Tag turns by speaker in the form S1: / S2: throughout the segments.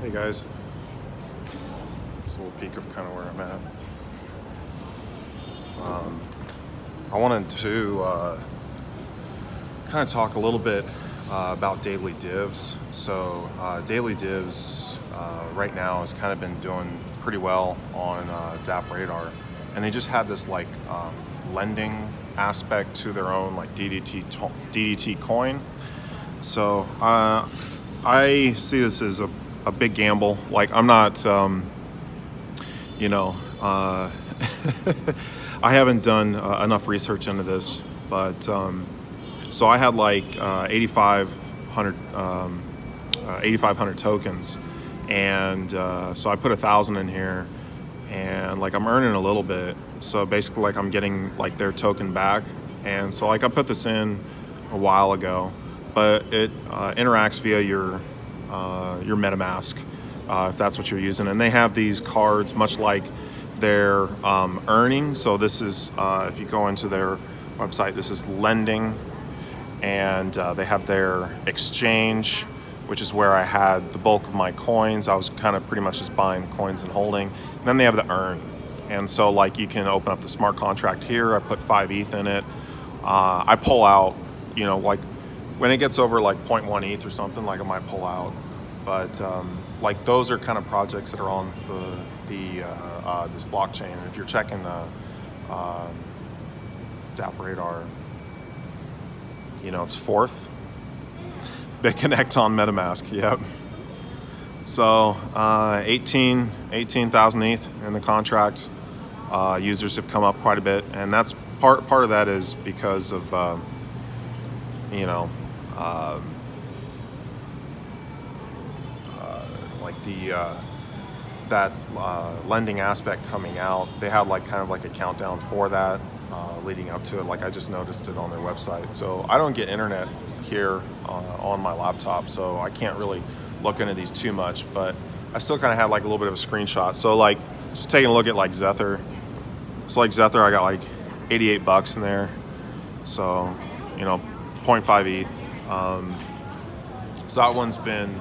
S1: Hey guys, just a little peek of kind of where I'm at. I wanted to kind of talk a little bit about daily divs. So daily divs right now has kind of been doing pretty well on Dapps radar, and they just had this like lending aspect to their own like DDT coin. So I see this as a big gamble. Like I'm not, you know, I haven't done enough research into this, but so I had like 8,500 tokens, and so I put 1,000 in here, and like I'm earning a little bit. So basically, like I'm getting like their token back, and so like I put this in a while ago, but it interacts via your MetaMask, if that's what you're using, and they have these cards much like their earning. So this is if you go into their website, this is lending, and they have their exchange, which is where I had the bulk of my coins. I was kind of pretty much just buying coins and holding. And then they have the earn, and so like you can open up the smart contract here. I put 5 ETH in it. I pull out, you know, like when it gets over like 0.1 ETH or something, like I might pull out. But like those are kind of projects that are on this blockchain. And if you're checking Dapps radar, you know, it's fourth. BitConnect on MetaMask, yep. So 18,000 ETH in the contract. Users have come up quite a bit, and that's part of that is because of you know, like the that lending aspect coming out. They had like kind of like a countdown for that leading up to it. Like I just noticed it on their website. So I don't get internet here on my laptop, so I can't really look into these too much, but I still kind of had like a little bit of a screenshot. So like just taking a look at like Zephyr. So like Zephyr, I got like 88 bucks in there. So, you know, 0.5 ETH. So that one's been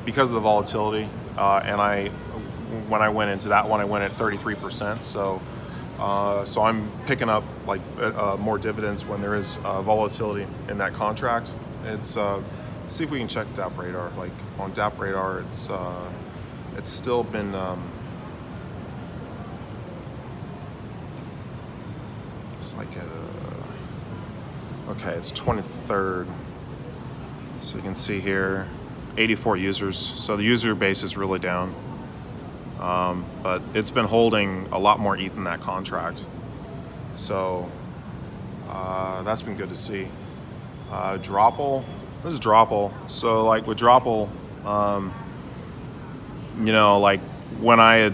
S1: because of the volatility, and when I went into that one, I went at 33%. So so I'm picking up like more dividends when there is volatility in that contract. It's let's see if we can check Dapps radar. Like on Dapps radar, it's still been it's like okay, it's 23rd. So you can see here 84 users. So the user base is really down. But it's been holding a lot more ETH in that contract. So that's been good to see. Dropple, this is Dropple. So like with Dropple, you know, like when I had,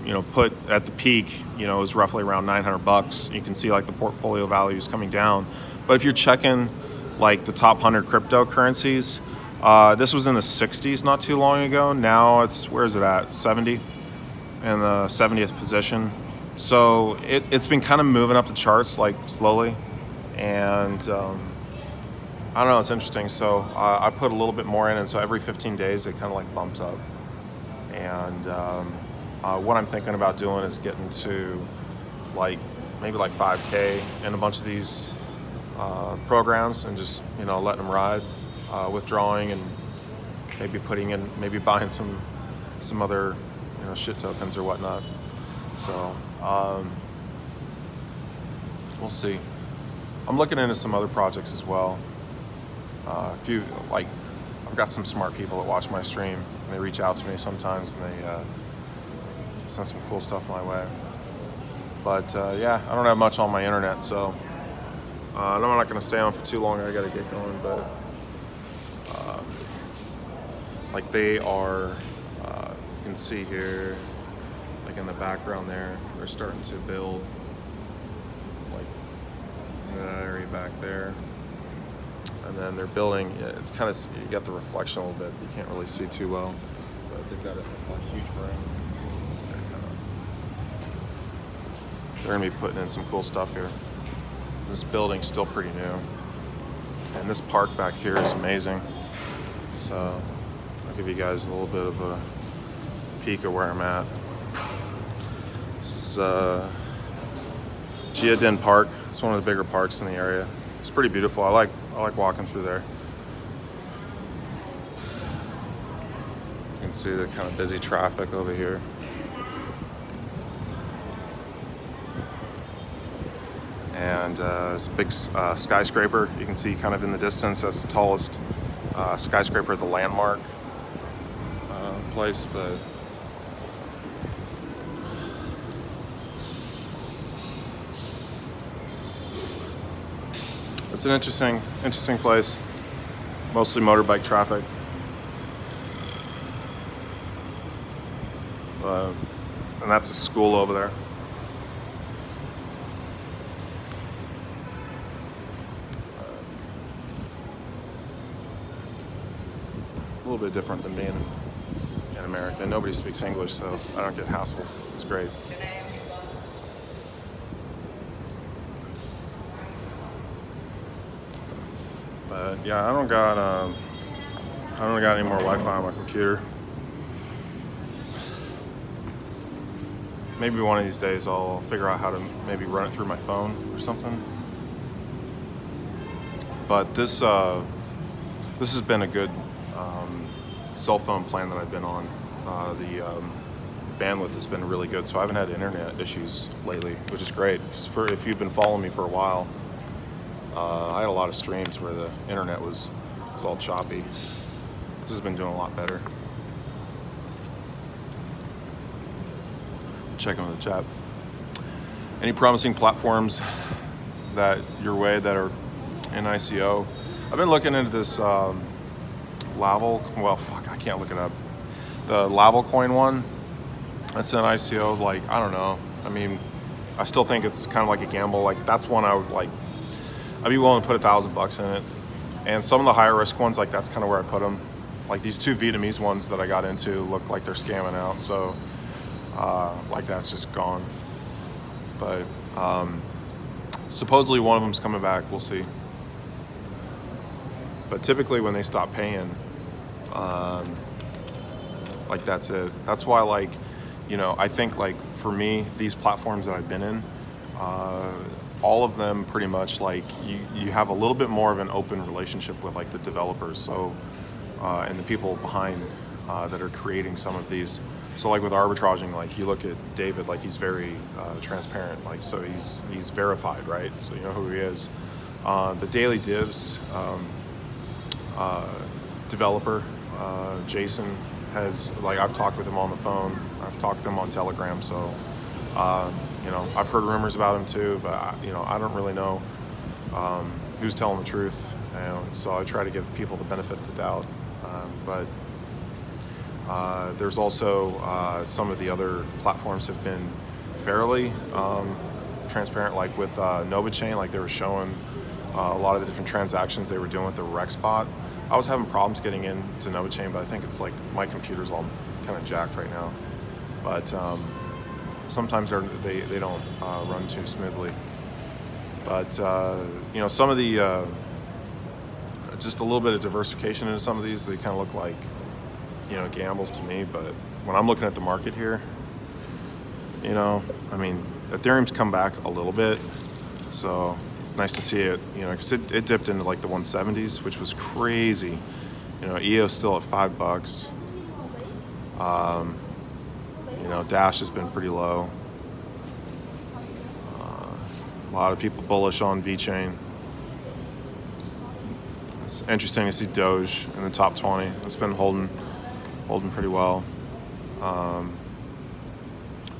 S1: you know, put at the peak, you know, it was roughly around 900 bucks. You can see like the portfolio values coming down. But if you're checking like the top 100 cryptocurrencies, this was in the 60s not too long ago. Now it's, where is it at? 70, in the 70th position. So it's been kind of moving up the charts like slowly, and I don't know, it's interesting. So I put a little bit more in, and so every 15 days it kind of like bumps up. And what I'm thinking about doing is getting to like maybe like 5K in a bunch of these programs, and just, you know, letting them ride. Withdrawing and maybe putting in, maybe buying some other, you know, shit tokens or whatnot. So we'll see. I'm looking into some other projects as well. A few, like I've got some smart people that watch my stream, and they reach out to me sometimes, and they send some cool stuff my way. But yeah, I don't have much on my internet, so I'm not going to stay on for too long. I got to get going, but. Like they are, you can see here, like in the background there, they're starting to build, like in that area back there. And then they're building, it's kind of, you got the reflection a little bit, you can't really see too well, but they've got a huge room. They're gonna be putting in some cool stuff here. This building's still pretty new. And this park back here is amazing. So I'll give you guys a little bit of a peek of where I'm at. This is Jiadin Park. It's one of the bigger parks in the area. It's pretty beautiful. I like walking through there. You can see the kind of busy traffic over here. And there's a big skyscraper. You can see kind of in the distance. That's the tallest skyscraper at the landmark place, but it's an interesting place. Mostly motorbike traffic. And that's a school over there. A little bit different than being in America. Nobody speaks English, so I don't get hassled. It's great. But yeah, I don't got any more Wi-Fi on my computer. Maybe one of these days I'll figure out how to maybe run it through my phone or something. But this has been a good cell phone plan that I've been on. The bandwidth has been really good, so I haven't had internet issues lately, which is great. Just if you've been following me for a while, I had a lot of streams where the internet was all choppy. This has been doing a lot better. Check in the chat. Any promising platforms that your way that are in ICO? I've been looking into this Laval. Well, fuck, I can't look it up. The Laval coin one. That's an ICO. Like, I don't know. I mean, I still think it's kind of like a gamble. Like, that's one I would like. I'd be willing to put $1,000 in it. And some of the higher risk ones, like that's kind of where I put them. Like these two Vietnamese ones that I got into look like they're scamming out. So. Like that's just gone, but supposedly one of them's coming back. We'll see. But typically when they stop paying, like that's it. That's why, like, you know, I think like for me, these platforms that I've been in, all of them pretty much like you have a little bit more of an open relationship with like the developers, so and the people behind that are creating some of these. So like with arbitraging, like you look at David, like he's very transparent, like so he's verified, right? So you know who he is. The Daily Divs developer, Jason, has, like, I've talked with him on the phone, I've talked to him on Telegram, so you know, I've heard rumors about him too, but you know, I don't really know who's telling the truth, and so I try to give people the benefit of the doubt, but there's also some of the other platforms have been fairly transparent, like with NovaChain, like they were showing a lot of the different transactions they were doing with the Rex bot. I was having problems getting into NovaChain, but I think it's like my computer's all kind of jacked right now. But sometimes they don't run too smoothly. But you know, some of the just a little bit of diversification into some of these, they kind of look like, you know, gambles to me. But when I'm looking at the market here, you know, I mean, Ethereum's come back a little bit, so it's nice to see it, you know, because it dipped into like the 170s, which was crazy. You know, EO's still at $5. You know, Dash has been pretty low. A lot of people bullish on VeChain. It's interesting to see Doge in the top 20. It's been holding pretty well.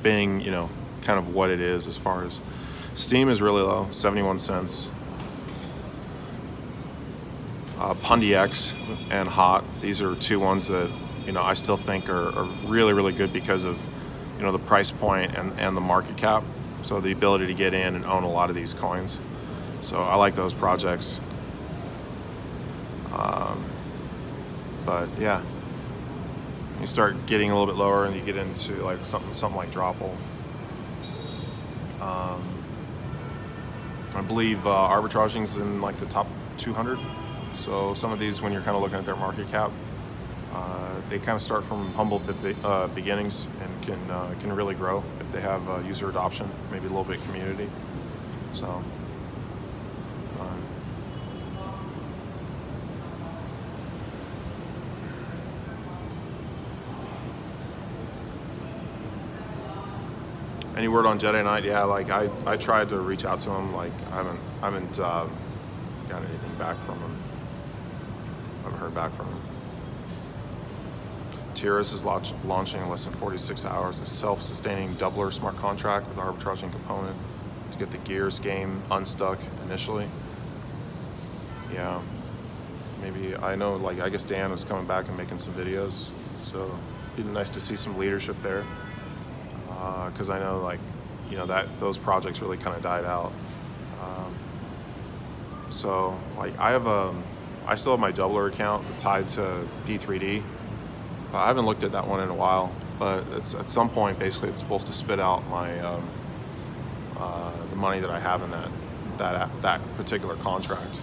S1: Being, you know, kind of what it is as far as Steam is really low, 71 cents. PundyX and Hot, these are two ones that, you know, I still think are really, really good because of, you know, the price point and the market cap. So the ability to get in and own a lot of these coins. So I like those projects. But yeah, you start getting a little bit lower and you get into like something like Dropple. I believe arbitraging is in like the top 200. So some of these, when you're kind of looking at their market cap, They kind of start from humble beginnings and can really grow if they have user adoption, maybe a little bit community. So. Any word on Jedi Knight? Yeah, like I tried to reach out to him. Like I haven't got anything back from him. I haven't heard back from him. Tiras is launching in less than 46 hours. A self-sustaining doubler smart contract with arbitraging component to get the Gears game unstuck initially. Yeah, maybe, I know, like, I guess Dan was coming back and making some videos, so it'd be nice to see some leadership there. Because I know, like, you know, that those projects really kind of died out. So like I still have my doubler account tied to P3D. I haven't looked at that one in a while, but it's at some point basically it's supposed to spit out my the money that I have in that particular contract.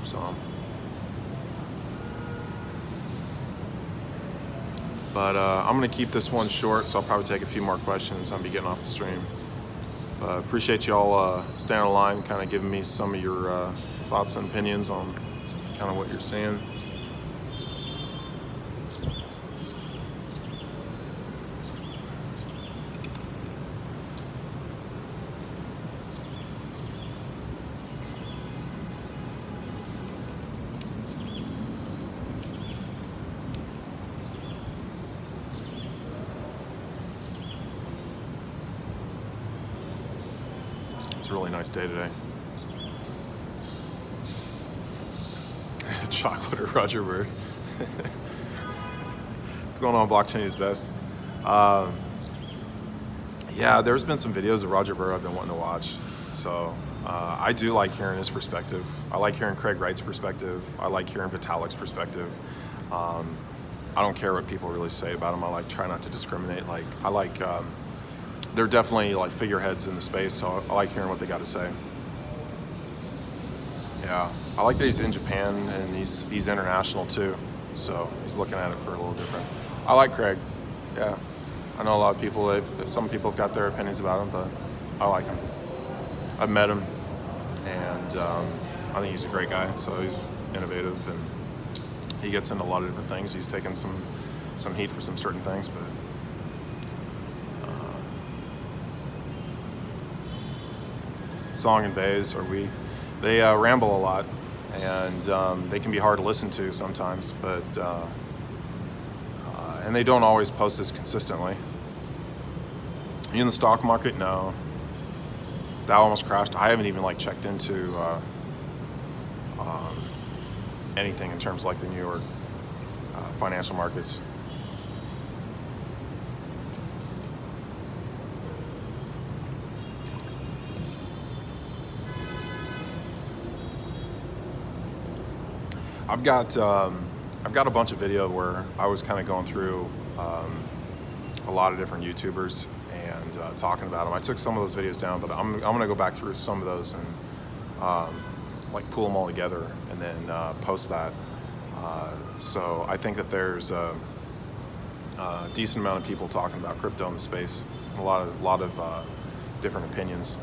S1: So. But I'm going to keep this one short, so I'll probably take a few more questions. I'll be getting off the stream. But appreciate you all staying on the line, kind of giving me some of your thoughts and opinions on kind of what you're seeing. It's a really nice day today. Chocolate or Roger Bird. What's going on, Blockchain is best? Yeah, there's been some videos of Roger Bird I've been wanting to watch. So I do like hearing his perspective. I like hearing Craig Wright's perspective. I like hearing Vitalik's perspective. I don't care what people really say about him. I like try not to discriminate. Like I like. They're definitely like figureheads in the space, so I like hearing what they got to say. Yeah, I like that he's in Japan and he's international too, so he's looking at it for a little different. I like Craig. Yeah, I know a lot of people. Some people have got their opinions about him, but I like him. I've met him, and I think he's a great guy. So he's innovative and he gets into a lot of different things. He's taken some heat for some certain things, but. Song and Bays are weak. They ramble a lot, and they can be hard to listen to sometimes, but and they don't always post as consistently. In the stock market, no. Dow almost crashed. I haven't even like checked into anything in terms of like the New York financial markets. I've got a bunch of video where I was kind of going through a lot of different YouTubers and talking about them. I took some of those videos down, but I'm gonna go back through some of those and like pull them all together and then post that. So I think that there's a decent amount of people talking about crypto in the space, a lot of different opinions.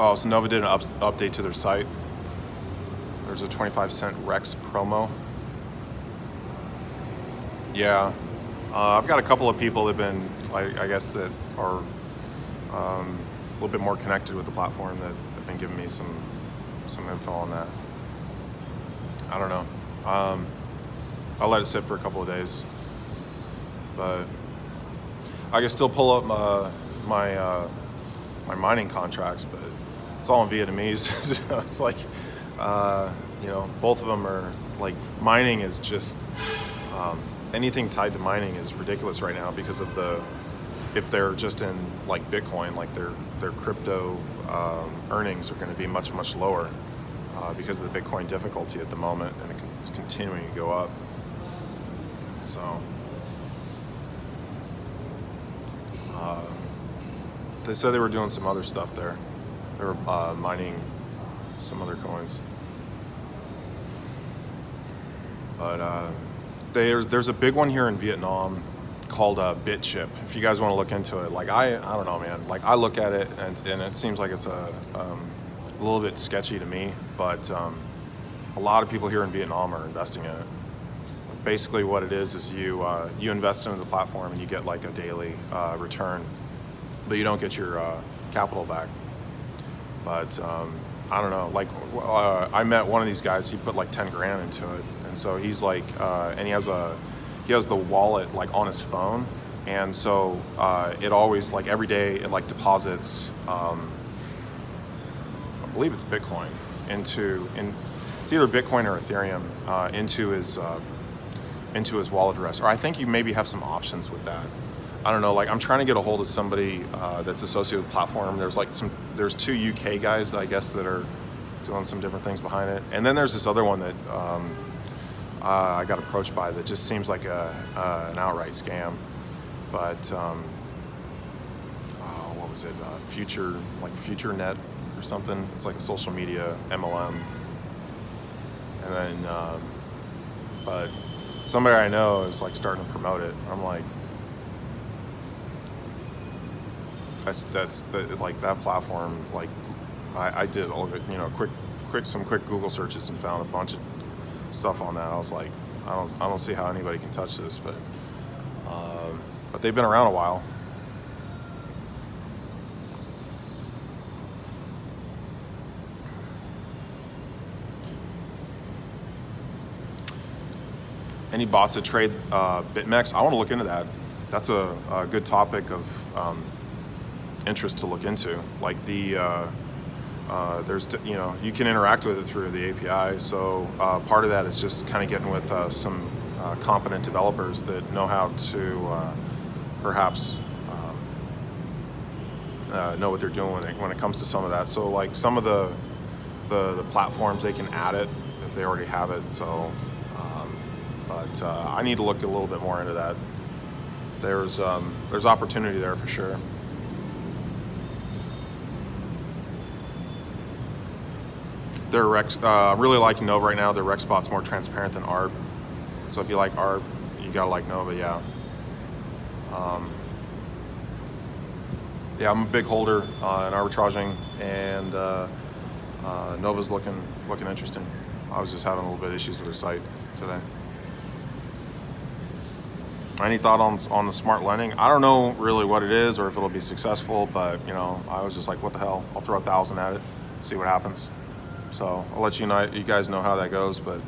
S1: Oh, so Nova did an update to their site. There's a 25-cent Rex promo. Yeah, I've got a couple of people that have been, I guess, that are a little bit more connected with the platform that have been giving me some info on that. I don't know. I'll let it sit for a couple of days, but I can still pull up my mining contracts, but it's all in Vietnamese. So it's like, you know, both of them are like, mining is just, anything tied to mining is ridiculous right now because of if they're just in like Bitcoin, like their crypto earnings are going to be much lower because of the Bitcoin difficulty at the moment, and it's continuing to go up. So they said they were doing some other stuff there. They were mining some other coins. But there's a big one here in Vietnam called BitChip. If you guys want to look into it, like I don't know, man. Like I look at it and it seems like it's a little bit sketchy to me, but a lot of people here in Vietnam are investing in it. Basically, what it is you invest into the platform and you get like a daily return, but you don't get your capital back. But I don't know. Like I met one of these guys. He put like 10 grand into it, and so he's like, and he has the wallet like on his phone, and so it always like every day it like deposits. I believe it's Bitcoin it's either Bitcoin or Ethereum into his wallet address, or I think you maybe have some options with that. I don't know. Like I'm trying to get a hold of somebody that's associated with the platform. There's 2 UK guys, I guess, that are doing some different things behind it, and then there's this other one that I got approached by that just seems like an outright scam. But what was it? FutureNet or something. It's like a social media MLM, and then but somebody I know is like starting to promote it. I'm like, that's like that platform. Like I did all of it, some quick Google searches and found a bunch of stuff on that. I was like, I don't see how anybody can touch this, but they've been around a while. Any bots that trade BitMEX? I want to look into that. That's a good topic of interest to look into. Like there's you can interact with it through the API. So part of that is just kind of getting with some competent developers that know how to perhaps know what they're doing when it comes to some of that. So like some of the platforms, they can add it if they already have it. So. But I need to look a little bit more into that. There's opportunity there for sure. Their really like Nova right now. Their rec spot's more transparent than ARB. So if you like ARB, you gotta like Nova, yeah. Yeah, I'm a big holder in arbitraging, and Nova's looking interesting. I was just having a little bit of issues with their site today. Any thought on the smart lending? I don't know really what it is or if it'll be successful, but I was just like, what the hell? I'll throw 1,000 at it, see what happens. So I'll let you guys know how that goes. But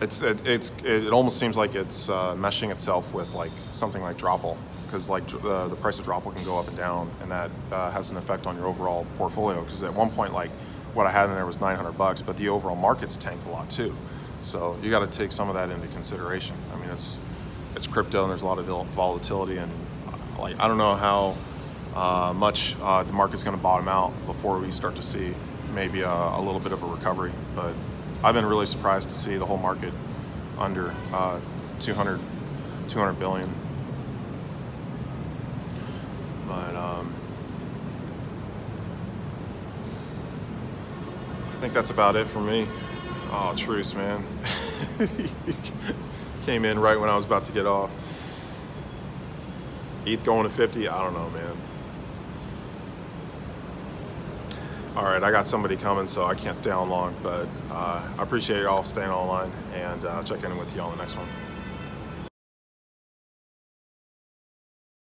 S1: it almost seems like it's meshing itself with like something like Dropple, because like the price of Dropple can go up and down, and that has an effect on your overall portfolio. Because at one point, like what I had in there was $900, but the overall market's tanked a lot too. So you got to take some of that into consideration. I mean, it's crypto and there's a lot of volatility, and like I don't know how much the market's going to bottom out before we start to see maybe a little bit of a recovery. But I've been really surprised to see the whole market under 200 billion. But I think that's about it for me. Oh, truce, man. Came in right when I was about to get off. ETH going to 50? I don't know, man. All right, I got somebody coming, so I can't stay on long, but I appreciate y'all staying online, and I'll check in with you on the next one.